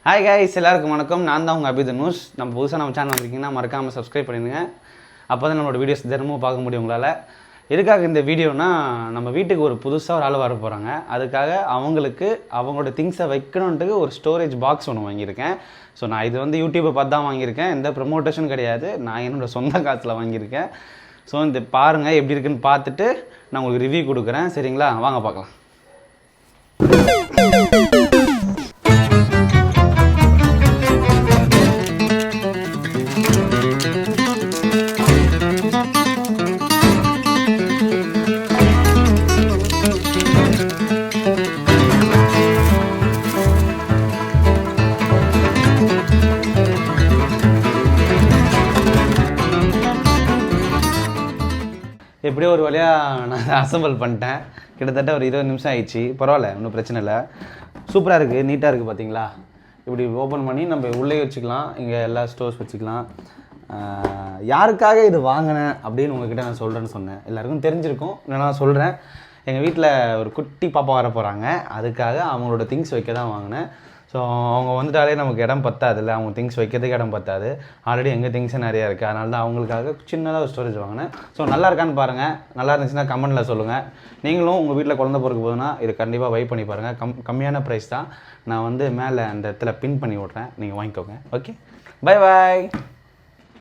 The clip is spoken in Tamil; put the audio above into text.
ஹாய் கைஸ், எல்லாருக்கும் வணக்கம். நான் தான் உங்கள் அபிதனுஷ். நம்ம புதுசாக நம்ம சேனல் வந்திருக்கீங்கன்னா மறக்காமல் சப்ஸ்கிரைப் பண்ணிடுங்க. அப்போ தான் நம்மளோட வீடியோஸ் தினமும் பார்க்க முடியும் உங்களால். எதுக்காக இந்த வீடியோனா, நம்ம வீட்டுக்கு ஒரு புதுசாக ஒரு ஆள் வர போகிறாங்க. அதுக்காக அவங்களுக்கு அவங்களோட திங்ஸை வைக்கணுன்ட்டு ஒரு ஸ்டோரேஜ் பாக்ஸ் ஒன்று வாங்கியிருக்கேன். ஸோ நான் இது வந்து யூடியூப்பை பார்த்து தான் வாங்கியிருக்கேன். எந்த ப்ரமோட்டேஷன் கிடையாது, நான் என்னோடய சொந்த காசில் வாங்கியிருக்கேன். ஸோ இந்த பாருங்கள் எப்படி இருக்குன்னு பார்த்துட்டு நான் உங்களுக்கு ரிவ்யூ கொடுக்குறேன். சரிங்களா, வாங்க பார்க்கலாம். எப்படியோ ஒரு வழியாக நான் அசம்பிள் பண்ணிட்டேன். கிட்டத்தட்ட ஒரு 20 நிமிஷம் ஆயிடுச்சு. பரவாயில்ல, ஒன்றும் பிரச்சனை இல்லை. சூப்பராக இருக்குது, நீட்டாக இருக்குது. பார்த்தீங்களா, இப்படி ஓப்பன் பண்ணி நம்ம உள்ளே வச்சுக்கலாம். இங்கே எல்லா ஸ்டோர்ஸ் வச்சுக்கலாம். யாருக்காக இது வாங்கினேன் அப்படின்னு உங்ககிட்ட நான் சொல்கிறேன்னு சொன்னேன். எல்லாருக்கும் தெரிஞ்சிருக்கும், நான் சொல்கிறேன். எங்கள் வீட்டில் ஒரு குட்டி பாப்பா வர போகிறாங்க. அதுக்காக அவங்களோட திங்ஸ் வைக்க தான் வாங்கினேன். ஸோ அவங்க வந்துட்டாலே நமக்கு இடம் பத்தாது இல்லை, அவங்க திங்ஸ் வைக்கிறதுக்கு இடம் பத்தாது. ஆல்ரெடி எங்கள் திங்ஸே நிறையா இருக்குது. அதனால தான் அவங்களுக்காக சின்னதாக ஒரு ஸ்டோரேஜ் வாங்கினேன். ஸோ நல்லா இருக்கான்னு பாருங்கள். நல்லா இருந்துச்சுன்னா கமெண்ட்டில் சொல்லுங்கள். நீங்களும் உங்கள் வீட்டில் குழந்தை பிறக்க போதுன்னா இது கண்டிப்பாக பை பண்ணி பாருங்கள். கம்மியான ப்ரைஸ் தான். நான் வந்து மேலே அந்த இடத்துல பின் பண்ணி விட்றேன், நீங்கள் வாங்கிக்கோங்க. Okay, bye bye.